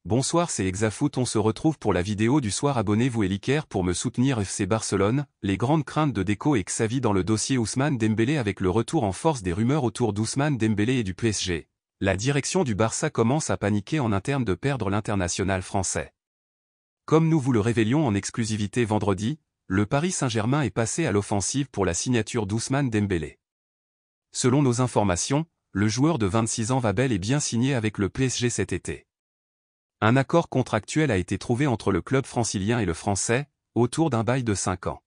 Bonsoir, c'est Exafoot, on se retrouve pour la vidéo du soir. Abonnez-vous et likez pour me soutenir. FC Barcelone, les grandes craintes de Deco et Xavi dans le dossier Ousmane Dembélé. Avec le retour en force des rumeurs autour d'Ousmane Dembélé et du PSG, la direction du Barça commence à paniquer en interne de perdre l'international français. Comme nous vous le révélions en exclusivité vendredi, le Paris Saint-Germain est passé à l'offensive pour la signature d'Ousmane Dembélé. Selon nos informations, le joueur de 26 ans va bel et bien signer avec le PSG cet été. Un accord contractuel a été trouvé entre le club francilien et le français, autour d'un bail de 5 ans.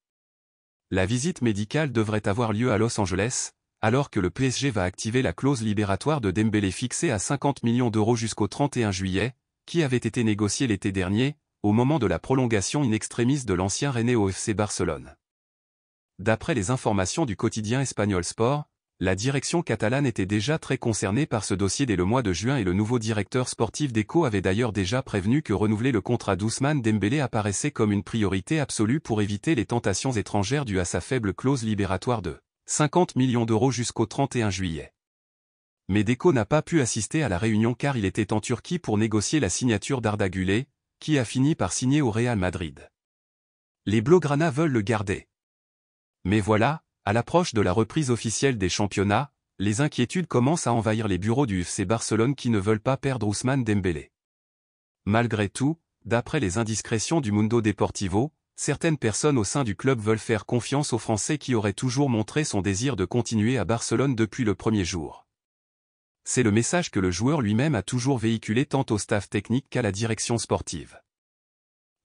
La visite médicale devrait avoir lieu à Los Angeles, alors que le PSG va activer la clause libératoire de Dembélé fixée à 50 millions d'euros jusqu'au 31 juillet, qui avait été négociée l'été dernier, au moment de la prolongation in extremis de l'ancien Rennais au FC Barcelone. D'après les informations du quotidien espagnol Sport, la direction catalane était déjà très concernée par ce dossier dès le mois de juin et le nouveau directeur sportif Deco avait d'ailleurs déjà prévenu que renouveler le contrat d'Ousmane Dembélé apparaissait comme une priorité absolue pour éviter les tentations étrangères dues à sa faible clause libératoire de 50 millions d'euros jusqu'au 31 juillet. Mais Deco n'a pas pu assister à la réunion car il était en Turquie pour négocier la signature d'Arda Güler, qui a fini par signer au Real Madrid. Les Blaugrana veulent le garder. Mais voilà, à l'approche de la reprise officielle des championnats, les inquiétudes commencent à envahir les bureaux du FC Barcelone qui ne veulent pas perdre Ousmane Dembélé. Malgré tout, d'après les indiscrétions du Mundo Deportivo, certaines personnes au sein du club veulent faire confiance au Français qui aurait toujours montré son désir de continuer à Barcelone depuis le premier jour. C'est le message que le joueur lui-même a toujours véhiculé tant au staff technique qu'à la direction sportive.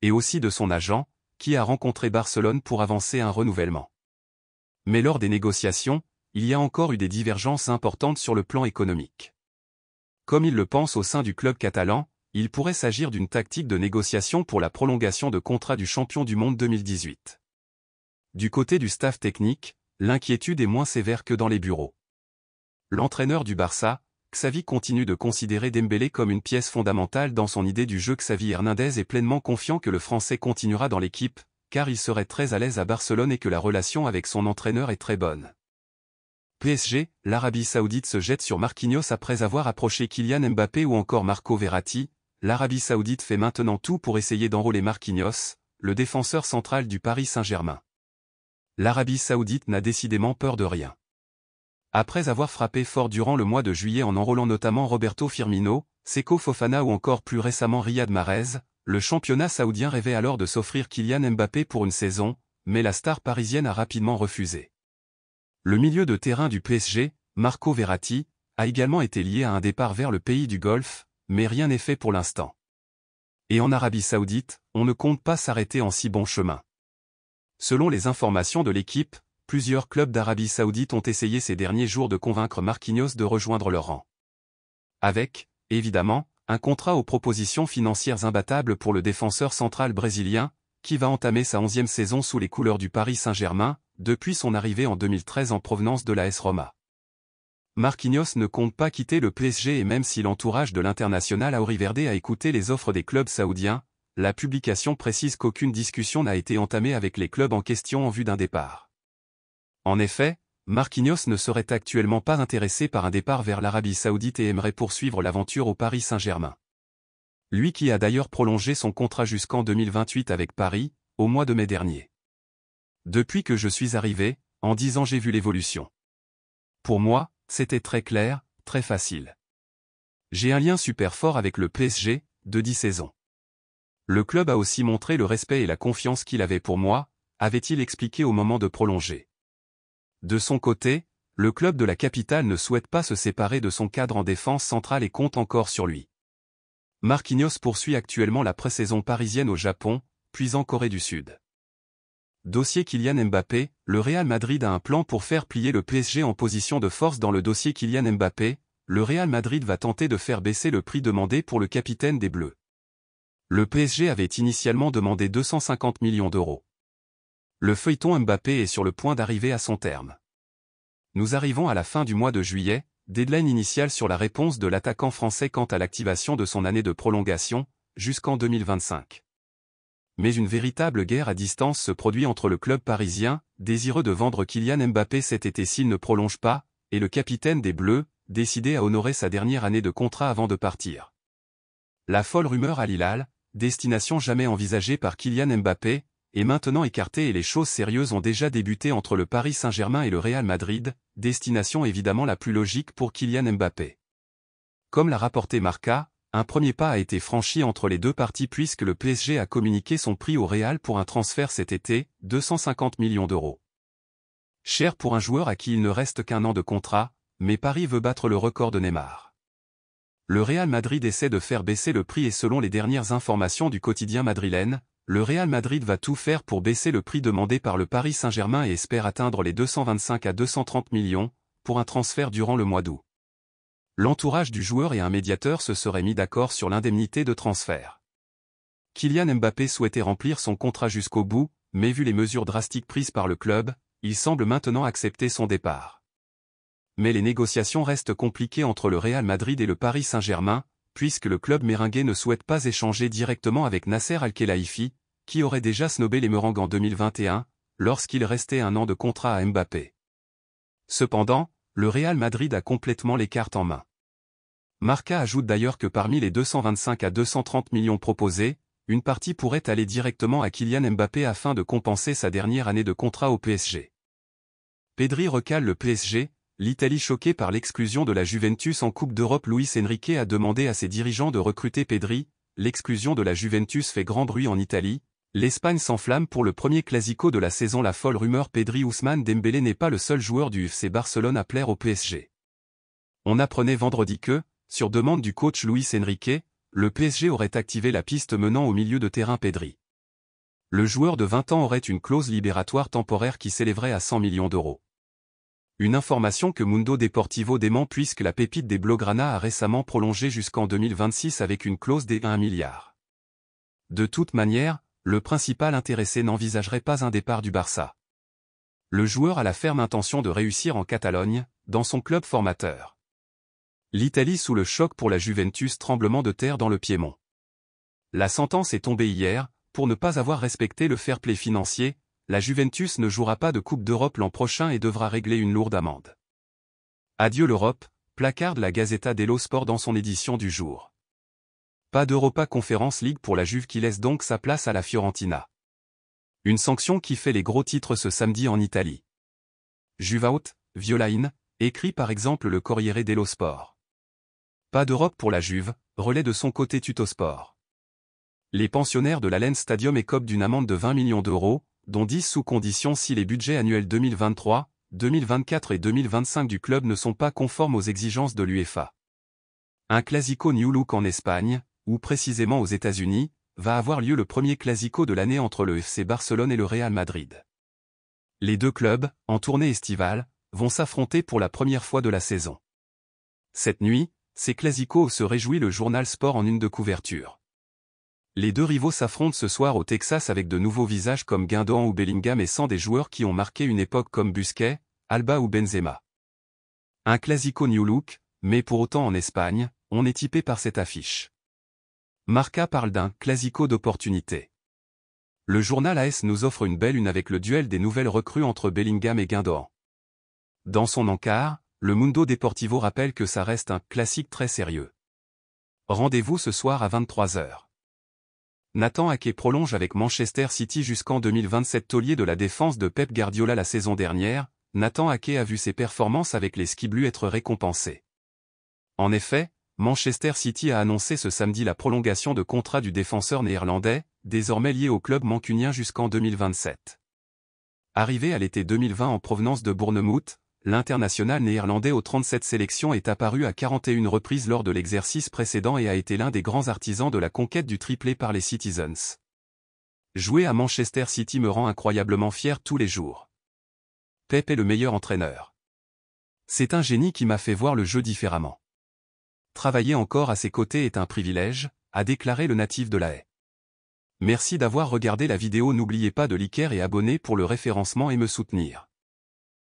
Et aussi de son agent, qui a rencontré Barcelone pour avancer un renouvellement. Mais lors des négociations, il y a encore eu des divergences importantes sur le plan économique. Comme il le pense au sein du club catalan, il pourrait s'agir d'une tactique de négociation pour la prolongation de contrat du champion du monde 2018. Du côté du staff technique, l'inquiétude est moins sévère que dans les bureaux. L'entraîneur du Barça, Xavi continue de considérer Dembélé comme une pièce fondamentale dans son idée du jeu. Xavi Hernandez est pleinement confiant que le Français continuera dans l'équipe, car il serait très à l'aise à Barcelone et que la relation avec son entraîneur est très bonne. PSG, l'Arabie Saoudite se jette sur Marquinhos après avoir approché Kylian Mbappé ou encore Marco Verratti. L'Arabie Saoudite fait maintenant tout pour essayer d'enrôler Marquinhos, le défenseur central du Paris Saint-Germain. L'Arabie Saoudite n'a décidément peur de rien. Après avoir frappé fort durant le mois de juillet en enrôlant notamment Roberto Firmino, Seko Fofana ou encore plus récemment Riyad Mahrez, le championnat saoudien rêvait alors de s'offrir Kylian Mbappé pour une saison, mais la star parisienne a rapidement refusé. Le milieu de terrain du PSG, Marco Verratti, a également été lié à un départ vers le pays du Golfe, mais rien n'est fait pour l'instant. Et en Arabie Saoudite, on ne compte pas s'arrêter en si bon chemin. Selon les informations de l'équipe, plusieurs clubs d'Arabie Saoudite ont essayé ces derniers jours de convaincre Marquinhos de rejoindre leur rang. Avec, évidemment, un contrat aux propositions financières imbattables pour le défenseur central brésilien, qui va entamer sa 11e saison sous les couleurs du Paris Saint-Germain, depuis son arrivée en 2013 en provenance de l'AS Roma. Marquinhos ne compte pas quitter le PSG et même si l'entourage de l'international Auriverde a écouté les offres des clubs saoudiens, la publication précise qu'aucune discussion n'a été entamée avec les clubs en question en vue d'un départ. En effet, Marquinhos ne serait actuellement pas intéressé par un départ vers l'Arabie Saoudite et aimerait poursuivre l'aventure au Paris Saint-Germain. Lui qui a d'ailleurs prolongé son contrat jusqu'en 2028 avec Paris, au mois de mai dernier. Depuis que je suis arrivé, en 10 ans j'ai vu l'évolution. Pour moi, c'était très clair, très facile. J'ai un lien super fort avec le PSG, de 10 saisons. Le club a aussi montré le respect et la confiance qu'il avait pour moi, avait-il expliqué au moment de prolonger. De son côté, le club de la capitale ne souhaite pas se séparer de son cadre en défense centrale et compte encore sur lui. Marquinhos poursuit actuellement la pré-saison parisienne au Japon, puis en Corée du Sud. Dossier Kylian Mbappé, le Real Madrid a un plan pour faire plier le PSG en position de force. Dans le dossier Kylian Mbappé, le Real Madrid va tenter de faire baisser le prix demandé pour le capitaine des Bleus. Le PSG avait initialement demandé 250 millions d'euros. Le feuilleton Mbappé est sur le point d'arriver à son terme. Nous arrivons à la fin du mois de juillet, deadline initiale sur la réponse de l'attaquant français quant à l'activation de son année de prolongation, jusqu'en 2025. Mais une véritable guerre à distance se produit entre le club parisien, désireux de vendre Kylian Mbappé cet été s'il ne prolonge pas, et le capitaine des Bleus, décidé à honorer sa dernière année de contrat avant de partir. La folle rumeur Al Hilal, destination jamais envisagée par Kylian Mbappé, est maintenant écartée et les choses sérieuses ont déjà débuté entre le Paris Saint-Germain et le Real Madrid, destination évidemment la plus logique pour Kylian Mbappé. Comme l'a rapporté Marca, un premier pas a été franchi entre les deux parties puisque le PSG a communiqué son prix au Real pour un transfert cet été, 250 millions d'euros. Cher pour un joueur à qui il ne reste qu'un an de contrat, mais Paris veut battre le record de Neymar. Le Real Madrid essaie de faire baisser le prix et selon les dernières informations du quotidien madrilène, le Real Madrid va tout faire pour baisser le prix demandé par le Paris Saint-Germain et espère atteindre les 225 à 230 millions, pour un transfert durant le mois d'août. L'entourage du joueur et un médiateur se seraient mis d'accord sur l'indemnité de transfert. Kylian Mbappé souhaitait remplir son contrat jusqu'au bout, mais vu les mesures drastiques prises par le club, il semble maintenant accepter son départ. Mais les négociations restent compliquées entre le Real Madrid et le Paris Saint-Germain, puisque le club méringuais ne souhaite pas échanger directement avec Nasser Al-Khelaifi, qui aurait déjà snobé les Merengues en 2021, lorsqu'il restait un an de contrat à Mbappé. Cependant, le Real Madrid a complètement les cartes en main. Marca ajoute d'ailleurs que parmi les 225 à 230 millions proposés, une partie pourrait aller directement à Kylian Mbappé afin de compenser sa dernière année de contrat au PSG. Pedri recale le PSG. L'Italie choquée par l'exclusion de la Juventus en Coupe d'Europe. Luis Enrique a demandé à ses dirigeants de recruter Pedri. L'exclusion de la Juventus fait grand bruit en Italie. L'Espagne s'enflamme pour le premier classico de la saison. La folle rumeur Pedri Ousmane Dembélé n'est pas le seul joueur du FC Barcelone à plaire au PSG. On apprenait vendredi que, sur demande du coach Luis Enrique, le PSG aurait activé la piste menant au milieu de terrain Pedri. Le joueur de 20 ans aurait une clause libératoire temporaire qui s'élèverait à 100 millions d'euros. Une information que Mundo Deportivo dément puisque la pépite des Blaugrana a récemment prolongé jusqu'en 2026 avec une clause des 1 milliard. De toute manière, le principal intéressé n'envisagerait pas un départ du Barça. Le joueur a la ferme intention de réussir en Catalogne, dans son club formateur. L'Italie sous le choc pour la Juventus. Tremblement de terre dans le Piémont. La sentence est tombée hier, pour ne pas avoir respecté le fair-play financier. La Juventus ne jouera pas de Coupe d'Europe l'an prochain et devra régler une lourde amende. Adieu l'Europe, placarde la Gazzetta dello Sport dans son édition du jour. Pas d'Europa Conference League pour la Juve qui laisse donc sa place à la Fiorentina. Une sanction qui fait les gros titres ce samedi en Italie. Juve out, viola in, écrit par exemple le Corriere dello Sport. Pas d'Europe pour la Juve, relais de son côté Tuttosport. Les pensionnaires de l'Allianz Stadium écopent d'une amende de 20 millions d'euros, dont 10 sous condition si les budgets annuels 2023, 2024 et 2025 du club ne sont pas conformes aux exigences de l'UEFA. Un classico New Look en Espagne, ou précisément aux États-Unis, va avoir lieu le premier classico de l'année entre le FC Barcelone et le Real Madrid. Les deux clubs, en tournée estivale, vont s'affronter pour la première fois de la saison. Cette nuit, ces classicos se réjouit le journal Sport en une de couverture. Les deux rivaux s'affrontent ce soir au Texas avec de nouveaux visages comme Guindoan ou Bellingham et sans des joueurs qui ont marqué une époque comme Busquets, Alba ou Benzema. Un classico New Look, mais pour autant en Espagne, on est typé par cette affiche. Marca parle d'un classico d'opportunité. Le journal AS nous offre une belle une avec le duel des nouvelles recrues entre Bellingham et Guindoan. Dans son encart, le Mundo Deportivo rappelle que ça reste un classique très sérieux. Rendez-vous ce soir à 23h. Nathan Ake prolonge avec Manchester City jusqu'en 2027. Taulier de la défense de Pep Guardiola la saison dernière, Nathan Ake a vu ses performances avec les Ski Bleus être récompensées. En effet, Manchester City a annoncé ce samedi la prolongation de contrat du défenseur néerlandais, désormais lié au club mancunien jusqu'en 2027. Arrivé à l'été 2020 en provenance de Bournemouth, l'international néerlandais aux 37 sélections est apparu à 41 reprises lors de l'exercice précédent et a été l'un des grands artisans de la conquête du triplé par les Citizens. Jouer à Manchester City me rend incroyablement fier tous les jours. Pep est le meilleur entraîneur. C'est un génie qui m'a fait voir le jeu différemment. Travailler encore à ses côtés est un privilège, a déclaré le natif de La Haye. Merci d'avoir regardé la vidéo. N'oubliez pas de liker et abonner pour le référencement et me soutenir.